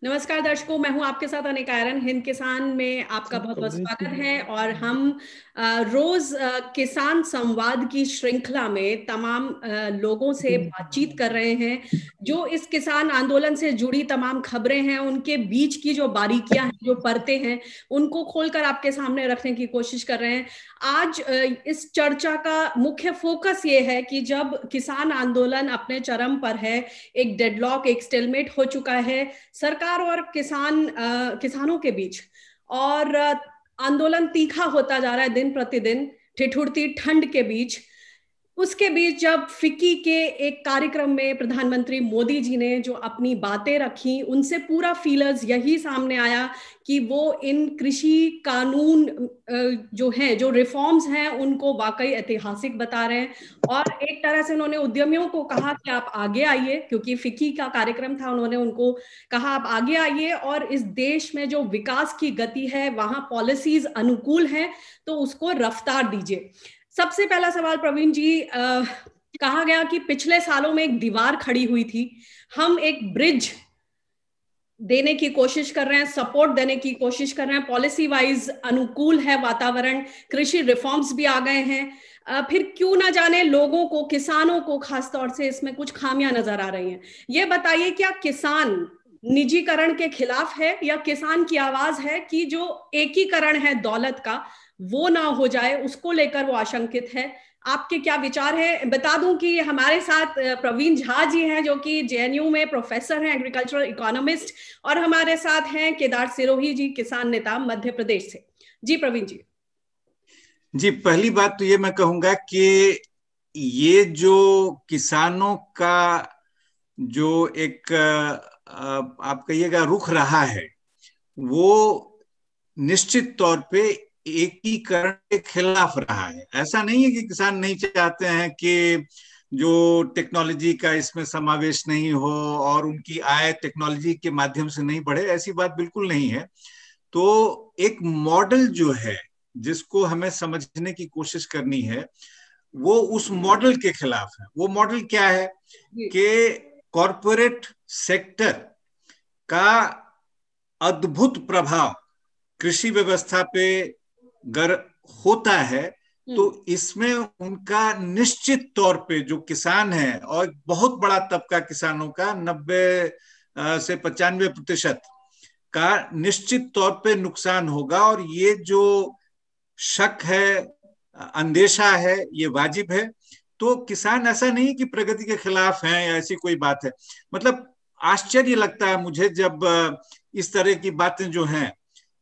नमस्कार दर्शकों, मैं हूं आपके साथ अनिका आयरन। हिंद किसान में आपका बहुत बहुत स्वागत है। और हम रोज किसान संवाद की श्रृंखला में तमाम लोगों से बातचीत कर रहे हैं, जो इस किसान आंदोलन से जुड़ी तमाम खबरें हैं, उनके बीच की जो बारीकियां हैं, जो परतें हैं, उनको खोलकर आपके सामने रखने की कोशिश कर रहे हैं। आज इस चर्चा का मुख्य फोकस ये है कि जब किसान आंदोलन अपने चरम पर है, एक डेडलॉक, एक स्टेलमेट हो चुका है सरकार और किसानों के बीच, और आंदोलन तीखा होता जा रहा है दिन प्रतिदिन ठिठुरती ठंड के बीच। उसके बीच जब फिक्की के एक कार्यक्रम में प्रधानमंत्री मोदी जी ने जो अपनी बातें रखी, उनसे पूरा फीलर्स यही सामने आया कि वो इन कृषि कानून जो हैं, जो रिफॉर्म्स हैं, उनको वाकई ऐतिहासिक बता रहे हैं। और एक तरह से उन्होंने उद्यमियों को कहा कि आप आगे आइए, क्योंकि फिक्की का कार्यक्रम था, उन्होंने उनको कहा आप आगे आइए और इस देश में जो विकास की गति है, वहां पॉलिसीज अनुकूल हैं, तो उसको रफ्तार दीजिए। सबसे पहला सवाल प्रवीण जी, कहा गया कि पिछले सालों में एक दीवार खड़ी हुई थी, हम एक ब्रिज देने की कोशिश कर रहे हैं, सपोर्ट देने की कोशिश कर रहे हैं, पॉलिसी वाइज अनुकूल है वातावरण, कृषि रिफॉर्म्स भी आ गए हैं, फिर क्यों ना जाने लोगों को, किसानों को खासतौर से इसमें कुछ खामियां नजर आ रही हैं। ये बताइए, क्या किसान निजीकरण के खिलाफ है, या किसान की आवाज है कि जो एकीकरण है दौलत का वो ना हो जाए, उसको लेकर वो आशंकित है? आपके क्या विचार है? बता दूं कि हमारे साथ प्रवीण झा जी हैं, जो कि जेएनयू में प्रोफेसर हैं, एग्रीकल्चरल इकोनॉमिस्ट, और हमारे साथ हैं केदार सिरोही जी, किसान नेता मध्य प्रदेश से। जी प्रवीण जी। जी, पहली बात तो ये मैं कहूंगा कि ये जो किसानों का जो एक आप कहिएगा रुख रहा है, वो निश्चित तौर पे एकीकरण के खिलाफ रहा है। ऐसा नहीं है कि किसान नहीं चाहते हैं कि जो टेक्नोलॉजी का इसमें समावेश नहीं हो और उनकी आय टेक्नोलॉजी के माध्यम से नहीं बढ़े, ऐसी बात बिल्कुल नहीं है। तो एक मॉडल जो है जिसको हमें समझने की कोशिश करनी है, वो उस मॉडल के खिलाफ है। वो मॉडल क्या है कि कॉरपोरेट सेक्टर का अद्भुत प्रभाव कृषि व्यवस्था पे अगर होता है तो इसमें उनका निश्चित तौर पे जो किसान है, और बहुत बड़ा तबका किसानों का 90 से 95% का निश्चित तौर पे नुकसान होगा। और ये जो शक है, अंदेशा है, ये वाजिब है। तो किसान ऐसा नहीं कि प्रगति के खिलाफ हैं या ऐसी कोई बात है। मतलब आश्चर्य लगता है मुझे जब इस तरह की बातें जो हैं,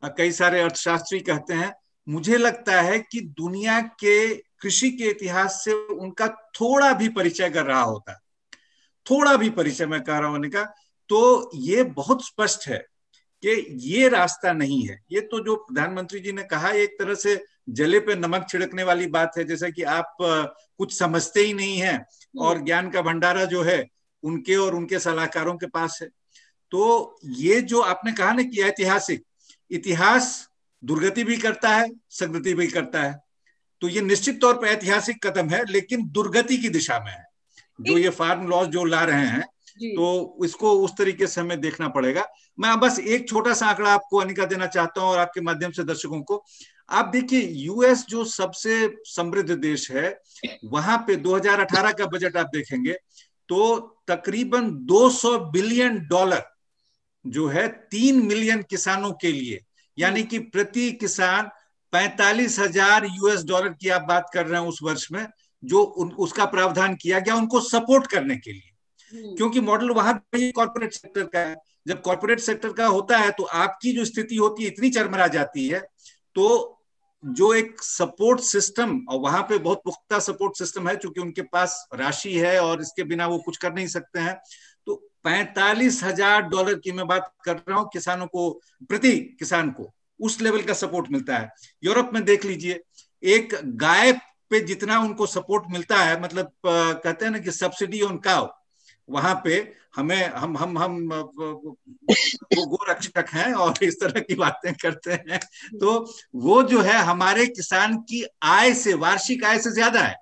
कई सारे अर्थशास्त्री कहते हैं, मुझे लगता है कि दुनिया के कृषि के इतिहास से उनका थोड़ा भी परिचय कर रहा होता, थोड़ा भी परिचय मैं कह रहा हूं का। तो ये बहुत स्पष्ट है कि ये रास्ता नहीं है। ये तो जो प्रधानमंत्री जी ने कहा, एक तरह से जले पे नमक छिड़कने वाली बात है, जैसा कि आप कुछ समझते ही नहीं है और ज्ञान का भंडारा जो है उनके और उनके सलाहकारों के पास है। तो ये जो आपने कहा ना कि ऐतिहासिक, इतिहास दुर्गति भी करता है, सदगति भी करता है। तो ये निश्चित तौर पर ऐतिहासिक कदम है, लेकिन दुर्गति की दिशा में है। जो ये फार्म लॉज जो ला रहे हैं, तो इसको उस तरीके से हमें देखना पड़ेगा। मैं बस एक छोटा सा आंकड़ा आपको अनिका देना चाहता हूं और आपके माध्यम से दर्शकों को। आप देखिए, यूएस जो सबसे समृद्ध देश है, वहां पे 2018 का बजट आप देखेंगे तो तकरीबन $200 बिलियन जो है 3 मिलियन किसानों के लिए, यानी कि प्रति किसान $45,000 की आप बात कर रहे हैं उस वर्ष में, जो उसका प्रावधान किया गया उनको सपोर्ट करने के लिए। क्योंकि मॉडल वहां पे कॉर्पोरेट सेक्टर का है। जब कॉर्पोरेट सेक्टर का होता है तो आपकी जो स्थिति होती है इतनी चरमरा जाती है, तो जो एक सपोर्ट सिस्टम, और वहां पे बहुत पुख्ता सपोर्ट सिस्टम है, क्योंकि उनके पास राशि है और इसके बिना वो कुछ कर नहीं सकते हैं। तो $45,000 की मैं बात कर रहा हूं किसानों को, प्रति किसान को उस लेवल का सपोर्ट मिलता है। यूरोप में देख लीजिए, एक गाय पे जितना उनको सपोर्ट मिलता है, मतलब कहते हैं ना कि सब्सिडी ऑन काउ, वहां पे हमें हम वो गोरक्षक हैं और इस तरह की बातें करते हैं। तो वो जो है हमारे किसान की आय से, वार्षिक आय से ज्यादा है।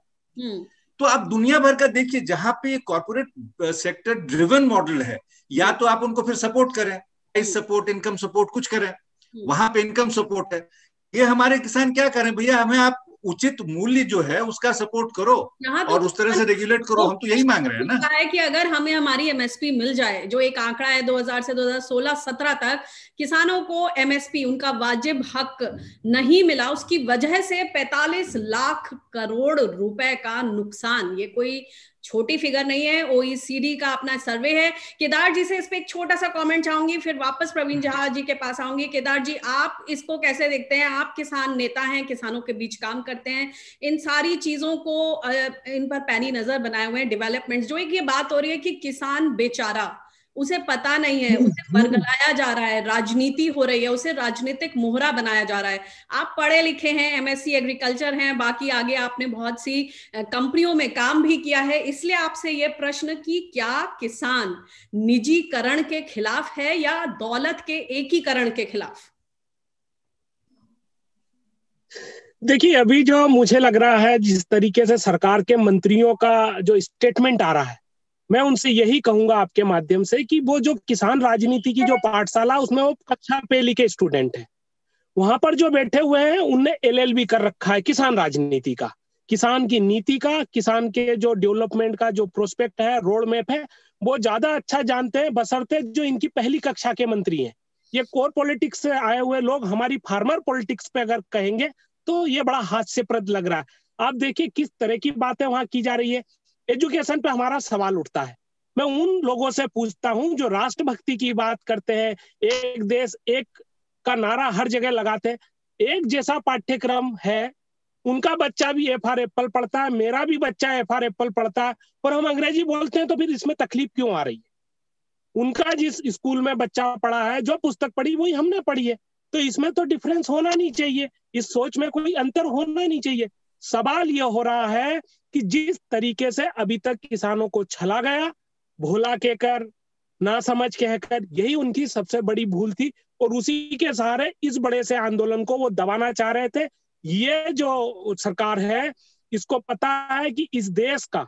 तो आप दुनिया भर का देखिए, जहां पे कॉर्पोरेट सेक्टर ड्रिवन मॉडल है, या तो आप उनको फिर सपोर्ट करें, प्राइस सपोर्ट, इनकम सपोर्ट कुछ करें, वहां पे इनकम सपोर्ट है। ये हमारे किसान क्या करें भैया, हमें आप उचित मूल्य जो है उसका सपोर्ट करो यहाँ तो और उस तरह से रेगुलेट करो, हम तो यही मांग रहे हैं ना। है कि अगर हमें हमारी एमएसपी मिल जाए, जो एक आंकड़ा है 2000 से 2016-17 तक किसानों को एमएसपी उनका वाजिब हक नहीं मिला, उसकी वजह से 45 लाख करोड़ रुपए का नुकसान। ये कोई छोटी फिगर नहीं है, ओईसीडी का अपना सर्वे है। केदार जी से इस पे एक छोटा सा कमेंट चाहूंगी, फिर वापस प्रवीण झा जी के पास आऊंगी। केदार जी, आप इसको कैसे देखते हैं? आप किसान नेता हैं, किसानों के बीच काम करते हैं, इन सारी चीजों को इन पर पैनी नजर बनाए हुए हैं, डेवलपमेंट जो एक ये बात हो रही है कि किसान बेचारा, उसे पता नहीं है, उसे बरगलाया जा रहा है, राजनीति हो रही है, उसे राजनीतिक मोहरा बनाया जा रहा है। आप पढ़े लिखे हैं, एमएससी एग्रीकल्चर हैं, बाकी आगे आपने बहुत सी कंपनियों में काम भी किया है, इसलिए आपसे ये प्रश्न कि क्या किसान निजीकरण के खिलाफ है या दौलत के एकीकरण के खिलाफ? देखिए, अभी जो मुझे लग रहा है, जिस तरीके से सरकार के मंत्रियों का जो स्टेटमेंट आ रहा है, मैं उनसे यही कहूंगा आपके माध्यम से कि वो जो किसान राजनीति की जो पाठशाला, उसमें वो कक्षा पहली के स्टूडेंट हैं। वहां पर जो बैठे हुए हैं उनने एलएलबी कर रखा है किसान राजनीति का, किसान की नीति का, किसान के जो डेवलपमेंट का जो प्रोस्पेक्ट है, रोड मैप है, वो ज्यादा अच्छा जानते हैं बशर्ते जो इनकी पहली कक्षा के मंत्री हैं। ये कोर पॉलिटिक्स से आए हुए लोग हमारी फार्मर पॉलिटिक्स पे अगर कहेंगे तो ये बड़ा हास्यप्रद लग रहा है। आप देखिए किस तरह की बातें वहां की जा रही है। एजुकेशन पे हमारा सवाल उठता है। मैं उन लोगों से पूछता हूं जो राष्ट्रभक्ति की बात करते हैं, एक देश एक का नारा हर जगह लगाते हैं, एक जैसा पाठ्यक्रम है, उनका बच्चा भी एफआर एप्पल पढ़ता है, मेरा भी बच्चा एफआर एप्पल पढ़ता है, और हम अंग्रेजी बोलते हैं, तो फिर इसमें तकलीफ क्यों आ रही है? उनका जिस स्कूल में बच्चा पढ़ा है, जो पुस्तक पढ़ी वही हमने पढ़ी है, तो इसमें तो डिफरेंस होना नहीं चाहिए, इस सोच में कोई अंतर होना नहीं चाहिए। सवाल यह हो रहा है कि जिस तरीके से अभी तक किसानों को छला गया, भोला कहकर, ना समझ कहकर, यही उनकी सबसे बड़ी भूल थी, और उसी के सहारे इस बड़े से आंदोलन को वो दबाना चाह रहे थे। ये जो सरकार है, इसको पता है कि इस देश का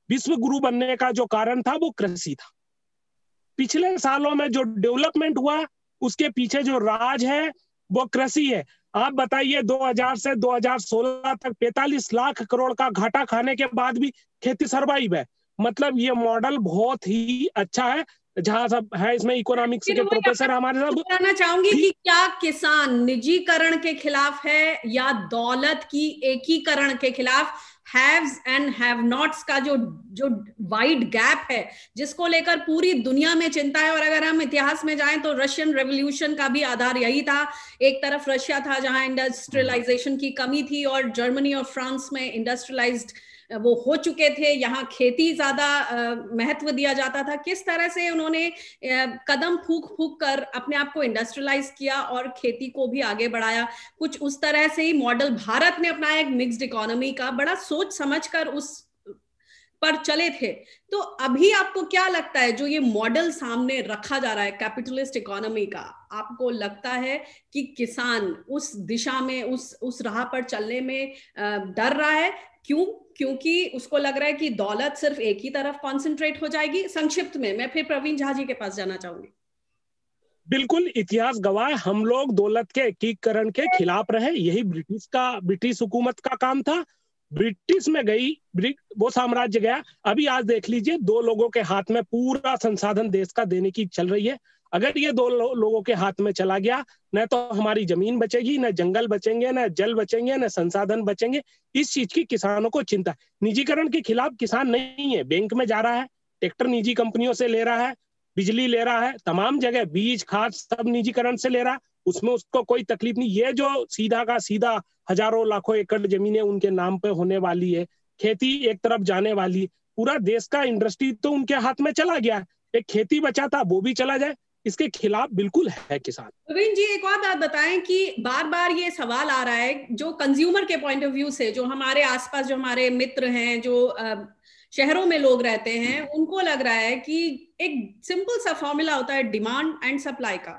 विश्व गुरु बनने का जो कारण था वो कृषि था। पिछले सालों में जो डेवलपमेंट हुआ उसके पीछे जो राज है वो कृषि है। आप बताइए, 2000 से 2016 तक 45 लाख करोड़ का घाटा खाने के बाद भी खेती सर्वाइव है। मतलब ये मॉडल बहुत ही अच्छा है। जहां सब है इसमें इकोनॉमिक्स के प्रोफेसर हमारे साथ। बताना चाहूंगी कि क्या किसान निजीकरण के खिलाफ है या दौलत की एकीकरण के खिलाफ? हैव्स एंड हैव नॉट्स का जो जो वाइड गैप है, जिसको लेकर पूरी दुनिया में चिंता है। और अगर हम इतिहास में जाएं तो रशियन रेवोल्यूशन का भी आधार यही था। एक तरफ रशिया था जहां इंडस्ट्रियलाइजेशन की कमी थी, और जर्मनी और फ्रांस में इंडस्ट्रियलाइज्ड वो हो चुके थे, यहाँ खेती ज्यादा महत्व दिया जाता था। किस तरह से उन्होंने कदम फूंक फूंक कर अपने आप को इंडस्ट्रियलाइज किया और खेती को भी आगे बढ़ाया। कुछ उस तरह से ही मॉडल भारत ने अपनाया, एक मिक्स्ड इकोनॉमी का, बड़ा सोच समझकर उस पर चले थे। तो अभी आपको क्या लगता है, जो ये मॉडल सामने रखा जा रहा है कैपिटलिस्ट इकोनॉमी का, आपको लगता है कि किसान उस दिशा में, उस राह पर चलने में डर रहा है? क्यों? क्योंकि उसको लग रहा है कि दौलत सिर्फ एक ही तरफ कॉन्सेंट्रेट हो जाएगी। संक्षिप्त में मैं फिर प्रवीण झा जी के पास जाना चाहूंगी। बिल्कुल, इतिहास गवाह, हम लोग दौलत के एकीकरण के खिलाफ रहे। यही ब्रिटिश हुकूमत का काम था। ब्रिटिश में गई, वो साम्राज्य गया। अभी आज देख लीजिए, दो लोगों के हाथ में पूरा संसाधन देश का देने की चल रही है। अगर ये दो लोगों के हाथ में चला गया, न तो हमारी जमीन बचेगी, न जंगल बचेंगे, न जल बचेंगे, न संसाधन बचेंगे। इस चीज की किसानों को चिंता। निजीकरण के खिलाफ किसान नहीं है। बैंक में जा रहा है, ट्रैक्टर निजी कंपनियों से ले रहा है, बिजली ले रहा है, तमाम जगह बीज खाद सब निजीकरण से ले रहा है, उसमें उसको कोई तकलीफ नहीं। ये जो सीधा का सीधा हजारों लाखों एकड़ जमीनें उनके नाम पे होने वाली है, खेती एक तरफ जाने वाली, पूरा देश का इंडस्ट्री तो उनके हाथ में चला गया। एक खेती बचा था वो भी चला जाए, इसके खिलाफ बिल्कुल है किसान। प्रवीण जी, एक और बात बताएं कि बार बार ये सवाल आ रहा है, जो कंज्यूमर के पॉइंट ऑफ व्यू से, जो हमारे आसपास जो हमारे मित्र हैं, जो शहरों में लोग रहते हैं, उनको लग रहा है कि एक सिंपल सा फॉर्मूला होता है डिमांड एंड सप्लाई का,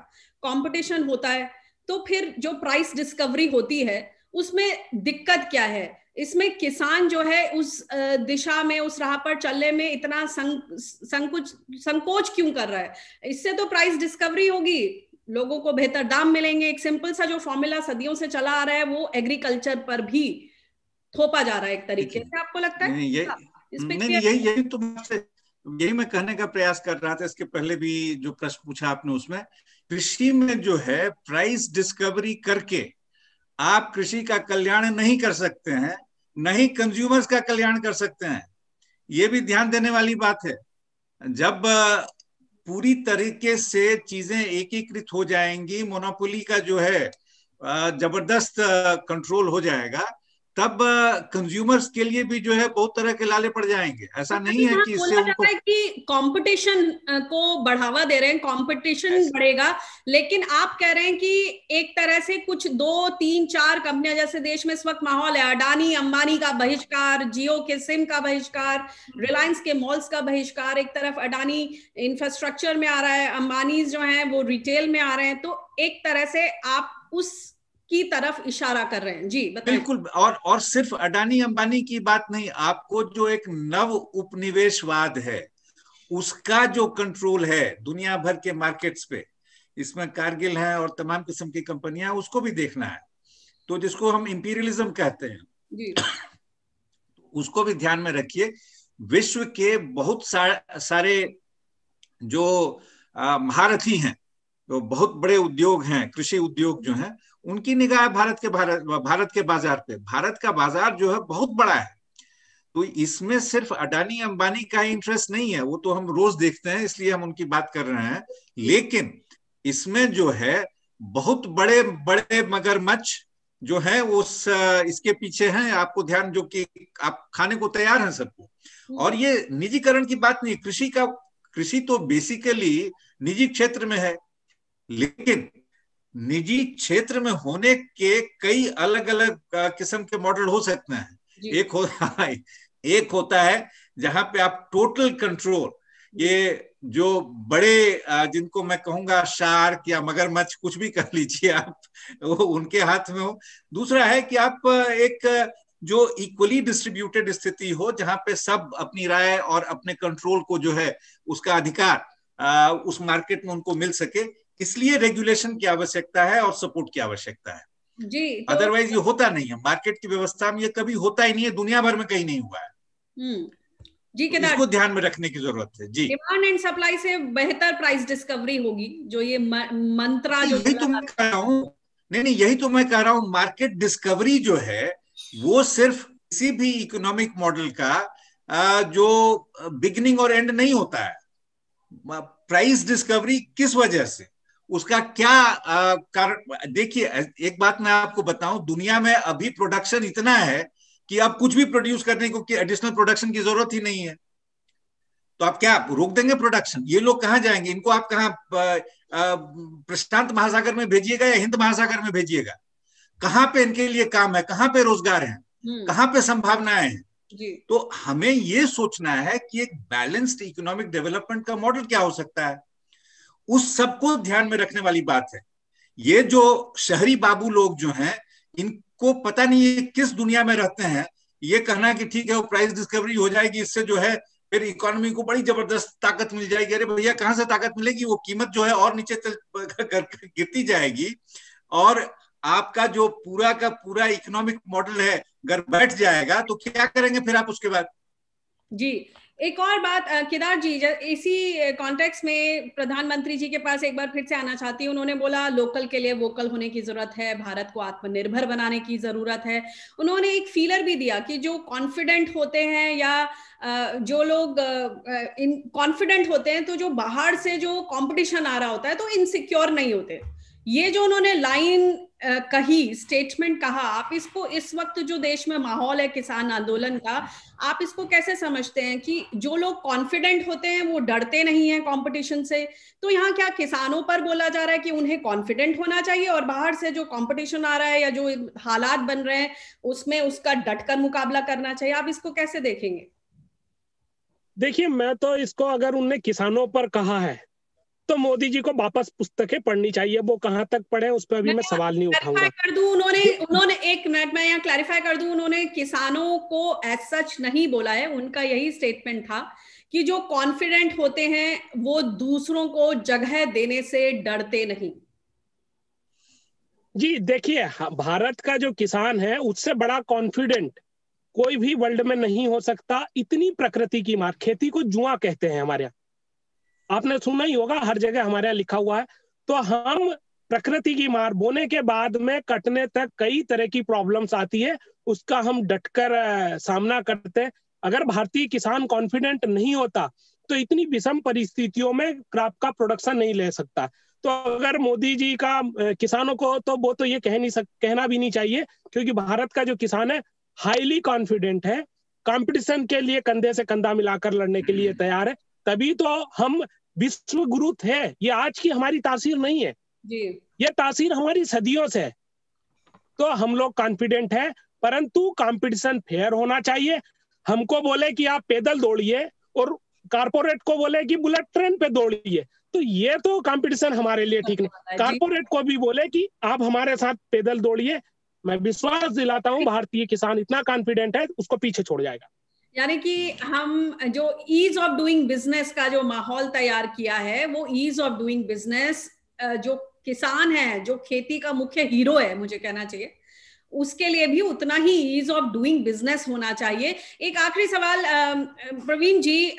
कंपटीशन होता है, तो फिर जो प्राइस डिस्कवरी होती है उसमें दिक्कत क्या है? इसमें किसान जो है उस दिशा में, उस राह पर चलने में इतना संकोच क्यों कर रहा है? इससे तो प्राइस डिस्कवरी होगी, लोगों को बेहतर दाम मिलेंगे। एक सिंपल सा जो फॉर्मूला सदियों से चला आ रहा है वो एग्रीकल्चर पर भी थोपा जा रहा है एक तरीके से। आपको लगता है इस पे यही मैं कहने का प्रयास कर रहा था इसके पहले भी जो प्रश्न पूछा आपने उसमें। कृषि में जो है प्राइस डिस्कवरी करके आप कृषि का कल्याण नहीं कर सकते हैं, नहीं कंज्यूमर्स का कल्याण कर सकते हैं। ये भी ध्यान देने वाली बात है। जब पूरी तरीके से चीजें एकीकृत हो जाएंगी, मोनोपोली का जो है जबरदस्त कंट्रोल हो जाएगा, तब कंज्यूमर्स के लिए भी जो है बहुत तरह के लाले पड़ जाएंगे। ऐसा नहीं है कि इससे उनको कि कंपटीशन को बढ़ावा दे रहे हैं, कंपटीशन बढ़ेगा, लेकिन आप कह रहे हैं कि एक तरह से कुछ 2, 3, 4 कंपनियां, जैसे देश में इस वक्त माहौल है, अडानी अंबानी का बहिष्कार, जियो के सिम का बहिष्कार, रिलायंस के मॉल्स का बहिष्कार, एक तरफ अडानी इंफ्रास्ट्रक्चर में आ रहा है, अंबानी जो है वो रिटेल में आ रहे हैं, तो एक तरह से आप उस की तरफ इशारा कर रहे हैं। जी बताएं। बिल्कुल, और सिर्फ अडानी अंबानी की बात नहीं, आपको जो एक नव उपनिवेशवाद है उसका जो कंट्रोल है दुनिया भर के मार्केट्स पे, इसमें कारगिल है और तमाम किस्म की कंपनियां, उसको भी देखना है। तो जिसको हम इंपीरियलिज्म कहते हैं जी, उसको भी ध्यान में रखिए। विश्व के बहुत सारे जो महारथी हैं, तो बहुत बड़े उद्योग हैं, कृषि उद्योग जो हैं, उनकी निगाह भारत के बाजार पे। भारत का बाजार जो है बहुत बड़ा है, तो इसमें सिर्फ अडानी अंबानी का इंटरेस्ट नहीं है, वो तो हम रोज देखते हैं इसलिए हम उनकी बात कर रहे हैं। लेकिन इसमें जो है बहुत बड़े बड़े मगरमच्छ जो है वो इसके पीछे हैं। आपको ध्यान, जो कि आप खाने को तैयार हैं सबको। और ये निजीकरण की बात नहीं, कृषि तो बेसिकली निजी क्षेत्र में है, लेकिन निजी क्षेत्र में होने के कई अलग अलग किस्म के मॉडल हो सकते हैं। एक होता है जहां पे आप टोटल कंट्रोल, ये जो बड़े जिनको मैं कहूंगा शार्क या मगरमच्छ, कुछ भी कर लीजिए आप, वो उनके हाथ में हो। दूसरा है कि आप एक जो इक्वली डिस्ट्रीब्यूटेड स्थिति हो, जहां पे सब अपनी राय और अपने कंट्रोल को जो है उसका अधिकार उस मार्केट में उनको मिल सके। इसलिए रेगुलेशन की आवश्यकता है और सपोर्ट की आवश्यकता है जी। तो अदरवाइज ये होता नहीं है, मार्केट की व्यवस्था में ये कभी होता ही नहीं है, दुनिया भर में कहीं नहीं हुआ है। जी, तो इसको ध्यान में रखने की जरूरत है। जी, डिमांड एंड सप्लाई से बेहतर प्राइस डिस्कवरी होगी, जो ये मंत्रा जो यही तो मैं कह रहा हूँ। नहीं, यही तो मैं कह रहा हूँ, मार्केट डिस्कवरी जो है वो सिर्फ किसी भी इकोनॉमिक मॉडल का जो बिगिनिंग और एंड नहीं होता है। प्राइस डिस्कवरी किस वजह से, उसका क्या कारण। देखिए, एक बात मैं आपको बताऊं, दुनिया में अभी प्रोडक्शन इतना है कि अब कुछ भी प्रोड्यूस करने को एडिशनल प्रोडक्शन की जरूरत ही नहीं है। तो आप क्या रोक देंगे प्रोडक्शन? ये लोग कहां जाएंगे? इनको आप कहां प्रशांत महासागर में भेजिएगा या हिंद महासागर में भेजिएगा? कहां पे इनके लिए काम है, कहां पे रोजगार है, कहां पे संभावनाएं हैं? तो हमें ये सोचना है कि एक बैलेंस्ड इकोनॉमिक डेवलपमेंट का मॉडल क्या हो सकता है, उस सबको ध्यान में रखने वाली बात है। ये जो शहरी बाबू लोग जो हैं, इनको पता नहीं है किस दुनिया में रहते हैं। ये कहना कि ठीक है वो प्राइस डिस्कवरी हो जाएगी, इससे जो है फिर इकोनॉमी को बड़ी जबरदस्त ताकत मिल जाएगी। अरे भैया, कहां से ताकत मिलेगी? वो कीमत जो है और नीचे गिरती जाएगी, और आपका जो पूरा का पूरा इकोनॉमिक मॉडल है अगर बैठ जाएगा तो क्या करेंगे फिर आप उसके बाद? जी, एक और बात केदार जी, इसी कॉन्टेक्स्ट में प्रधानमंत्री जी के पास एक बार फिर से आना चाहती हूँ। उन्होंने बोला लोकल के लिए वोकल होने की जरूरत है, भारत को आत्मनिर्भर बनाने की जरूरत है। उन्होंने एक फीलर भी दिया कि जो कॉन्फिडेंट होते हैं या जो लोग कॉन्फिडेंट होते हैं, तो जो बाहर से जो कंपटीशन आ रहा होता है तो इनसिक्योर नहीं होते। ये जो उन्होंने लाइन कही, स्टेटमेंट कहा, आप इसको, इस वक्त जो देश में माहौल है किसान आंदोलन का, आप इसको कैसे समझते हैं कि जो लोग कॉन्फिडेंट होते हैं वो डरते नहीं है कंपटीशन से? तो यहाँ क्या किसानों पर बोला जा रहा है कि उन्हें कॉन्फिडेंट होना चाहिए और बाहर से जो कंपटीशन आ रहा है या जो हालात बन रहे हैं उसमें उसका डटकर मुकाबला करना चाहिए? आप इसको कैसे देखेंगे? देखिए, मैं तो इसको, अगर उनने किसानों पर कहा है तो मोदी जी को वापस पुस्तकें पढ़नी चाहिए। वो कहाँ तक पढ़े उस पर अभी मैं सवाल नहीं उठाऊंगा। कर दूं, उन्होंने एक मिनट में यहाँ क्लैरिफाई कर दूं, उन्होंने किसानों को एज सच नहीं बोला है। उनका यही स्टेटमेंट था कि जो कॉन्फिडेंट होते हैं वो दूसरों को जगह देने से डरते नहीं। जी देखिए, भारत का जो किसान है उससे बड़ा कॉन्फिडेंट कोई भी वर्ल्ड में नहीं हो सकता। इतनी प्रकृति की मार, खेती को जुआ कहते हैं हमारे यहाँ, आपने सुना ही होगा, हर जगह हमारे यहाँ लिखा हुआ है। तो हम प्रकृति की मार, बोने के बाद में कटने तक कई तरह की प्रॉब्लम्स आती है, उसका हम डटकर सामना करते हैं। अगर भारतीय किसान कॉन्फिडेंट नहीं होता तो इतनी विषम परिस्थितियों में क्रॉप का प्रोडक्शन नहीं ले सकता। तो अगर मोदी जी का किसानों को, तो वो तो ये कहना भी नहीं चाहिए, क्योंकि भारत का जो किसान है हाईली कॉन्फिडेंट है, कंपटीशन के लिए कंधे से कंधा मिलाकर लड़ने के लिए तैयार है। तभी तो हम विश्व गुरु थे। ये आज की हमारी तासीर नहीं है जी, ये तासीर हमारी सदियों से है। तो हम लोग कॉन्फिडेंट हैं, परंतु कंपटीशन फेयर होना चाहिए। हमको बोले कि आप पैदल दौड़िए और कारपोरेट को बोले कि बुलेट ट्रेन पे दौड़िए, तो ये तो कंपटीशन हमारे लिए ठीक नहीं। कारपोरेट को भी बोले कि आप हमारे साथ पैदल दौड़िए, मैं विश्वास दिलाता हूं भारतीय किसान इतना कॉन्फिडेंट है, उसको पीछे छोड़ जाएगा। यानी कि हम जो ईज ऑफ डूइंग बिजनेस का जो माहौल तैयार किया है, वो ईज ऑफ डूइंग बिजनेस जो किसान है, जो खेती का मुख्य हीरो है, मुझे कहना चाहिए, उसके लिए भी उतना ही ईज ऑफ डूइंग बिजनेस होना चाहिए। एक आखिरी सवाल प्रवीण जी,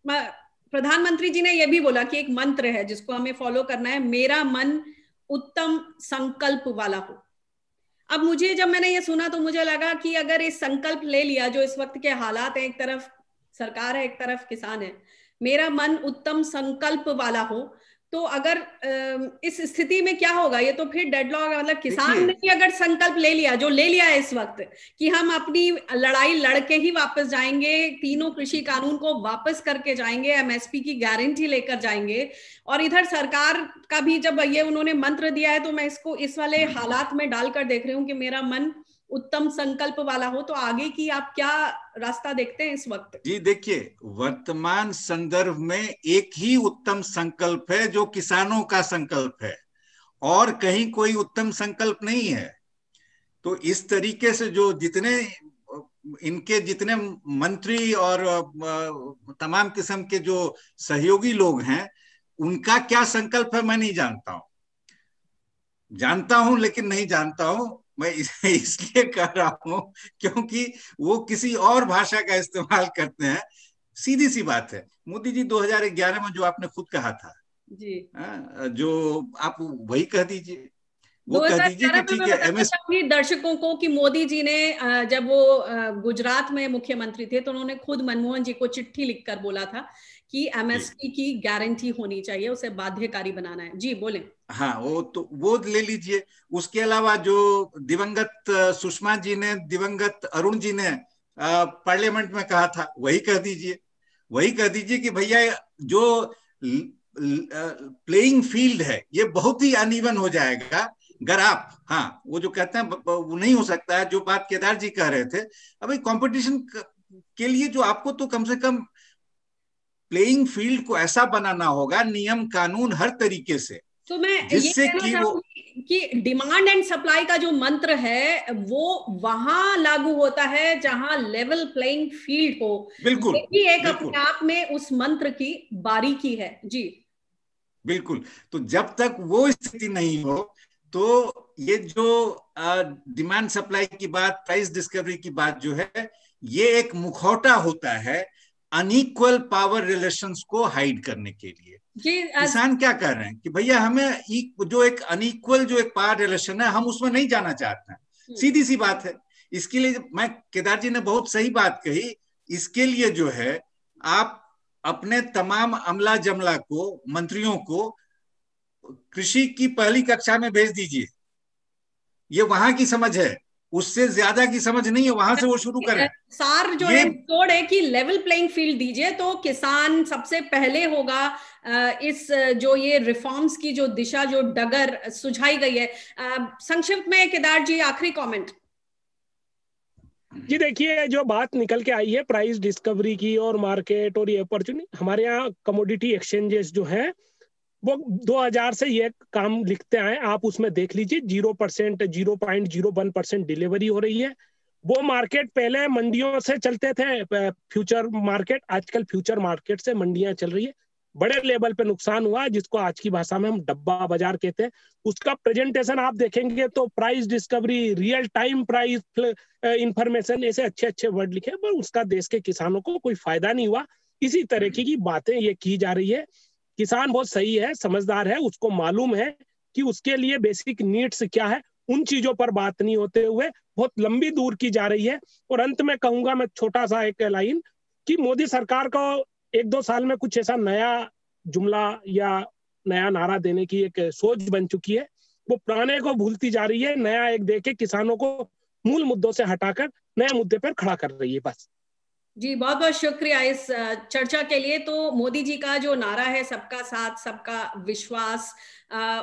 प्रधानमंत्री जी ने यह भी बोला कि एक मंत्र है जिसको हमें फॉलो करना है, मेरा मन उत्तम संकल्प वाला हो। अब मुझे, जब मैंने ये सुना तो मुझे लगा कि अगर इस संकल्प ले लिया, जो इस वक्त के हालात है, एक तरफ सरकार है, एक तरफ किसान है, मेरा मन उत्तम संकल्प वाला हो, तो अगर इस स्थिति में क्या होगा? ये तो फिर डेडलॉक, मतलब किसान ने ही अगर संकल्प ले लिया, जो ले लिया है इस वक्त, कि हम अपनी लड़ाई लड़के ही वापस जाएंगे, तीनों कृषि कानून को वापस करके जाएंगे, एमएसपी की गारंटी लेकर जाएंगे, और इधर सरकार का भी जब ये उन्होंने मंत्र दिया है, तो मैं इसको इस वाले हालात में डालकर देख रही हूँ कि मेरा मन उत्तम संकल्प वाला हो, तो आगे की आप क्या रास्ता देखते हैं इस वक्त? जी देखिए, वर्तमान संदर्भ में एक ही उत्तम संकल्प है जो किसानों का संकल्प है, और कहीं कोई उत्तम संकल्प नहीं है। तो इस तरीके से जो जितने मंत्री और तमाम किस्म के जो सहयोगी लोग हैं, उनका क्या संकल्प है मैं नहीं जानता हूं। जानता हूं लेकिन नहीं जानता हूं, मैं इसलिए कह रहा हूं क्योंकि वो किसी और भाषा का इस्तेमाल करते हैं। सीधी सी बात है, मोदी जी 2011 में जो आपने खुद कहा था जी, जो आप वही कह दीजिए, वो कह दीजिए कि ठीक है। एमएसपी दर्शकों को कि मोदी जी ने जब वो गुजरात में मुख्यमंत्री थे तो उन्होंने खुद मनमोहन जी को चिट्ठी लिखकर बोला था कि एमएसपी की गारंटी होनी चाहिए, उसे बाध्यकारी बनाना है। जी बोलें। हाँ, वो ले लीजिए। उसके अलावा जो दिवंगत सुषमा जी ने, दिवंगत अरुण जी ने पार्लियामेंट में कहा था, वही कह दीजिए। वही कह दीजिए कि भैया जो प्लेइंग फील्ड है ये बहुत ही अनइवन हो जाएगा अगर आप, हाँ वो जो कहते हैं वो नहीं हो सकता है, जो बात केदार जी कह रहे थे। अभी कंपटीशन के लिए जो आपको तो कम से कम प्लेइंग फील्ड को ऐसा बनाना होगा, नियम कानून हर तरीके से, तो मैं ये कहना चाहूंगी कि डिमांड एंड सप्लाई का जो मंत्र है वो वहां लागू होता है जहां लेवल प्लेइंग फील्ड हो। बिल्कुल, ये एक अपने आप में उस मंत्र की बारीकी है। जी बिल्कुल। तो जब तक वो स्थिति नहीं हो तो ये जो डिमांड सप्लाई की बात, प्राइस डिस्कवरी की बात जो है, ये एक मुखौटा होता है अनइक्वल पावर रिलेशंस को हाइड करने के लिए। किसान क्या कर रहे हैं कि भैया हमें जो एक अनइक्वल जो एक पावर रिलेशन है, हम उसमें नहीं जाना चाहते हैं। सीधी सी बात है। इसके लिए मैं, केदार जी ने बहुत सही बात कही, इसके लिए जो है आप अपने तमाम अमला जमला को, मंत्रियों को कृषि की पहली कक्षा में भेज दीजिए। ये वहां की समझ है, उससे ज्यादा की समझ नहीं है, वहां से वो शुरू करें। सार जो है तोड़ है कि लेवल प्लेइंग फील्ड दीजिए, तो किसान सबसे पहले होगा इस जो ये रिफॉर्म्स की जो दिशा, जो डगर सुझाई गई है। संक्षिप्त में केदार जी आखिरी कमेंट। जी देखिए, जो बात निकल के आई है प्राइस डिस्कवरी की और मार्केट और ये अपॉर्चुनिटी, हमारे यहाँ कमोडिटी एक्सचेंजेस जो है वो 2000 से ये काम लिखते आए, आप उसमें देख लीजिए 0%, 0.01% डिलीवरी हो रही है। वो मार्केट पहले मंडियों से चलते थे, फ्यूचर मार्केट, आजकल फ्यूचर मार्केट से मंडियां चल रही है। बड़े लेवल पे नुकसान हुआ, जिसको आज की भाषा में हम डब्बा बाजार कहते हैं। उसका प्रेजेंटेशन आप देखेंगे तो price discovery, real time price information, ऐसे अच्छे अच्छे वर्ड लिखे, पर उसका देश के किसानों को कोई फायदा नहीं हुआ। इसी तरह की बातें ये की जा रही है। किसान बहुत सही है, समझदार है, उसको मालूम है कि उसके लिए बेसिक नीड्स क्या है। उन चीजों पर बात नहीं होते हुए बहुत लंबी दूर की जा रही है। और अंत में कहूंगा मैं छोटा सा एक लाइन, कि मोदी सरकार को 1-2 साल में कुछ ऐसा नया जुमला या नया नारा देने की एक सोच बन चुकी है। वो पुराने को भूलती जा रही है, नया एक देके किसानों को मूल मुद्दों से हटाकर नए मुद्दे पर खड़ा कर रही है। बस जी, बहुत बहुत शुक्रिया इस चर्चा के लिए। तो मोदी जी का जो नारा है, सबका साथ सबका विश्वास,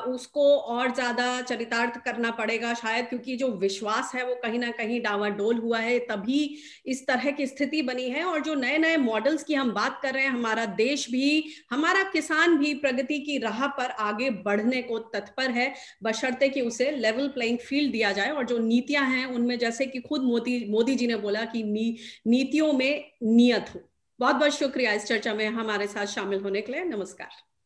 उसको और ज्यादा चरितार्थ करना पड़ेगा शायद, क्योंकि जो विश्वास है वो कहीं ना कहीं डावाडोल हुआ है, तभी इस तरह की स्थिति बनी है। और जो नए नए मॉडल्स की हम बात कर रहे हैं, हमारा देश भी, हमारा किसान भी प्रगति की राह पर आगे बढ़ने को तत्पर है, बशर्ते कि उसे लेवल प्लेइंग फील्ड दिया जाए। और जो नीतियां हैं उनमें, जैसे कि खुद मोदी जी ने बोला कि नीतियों में नियत हो। बहुत बहुत शुक्रिया इस चर्चा में हमारे साथ शामिल होने के लिए। नमस्कार।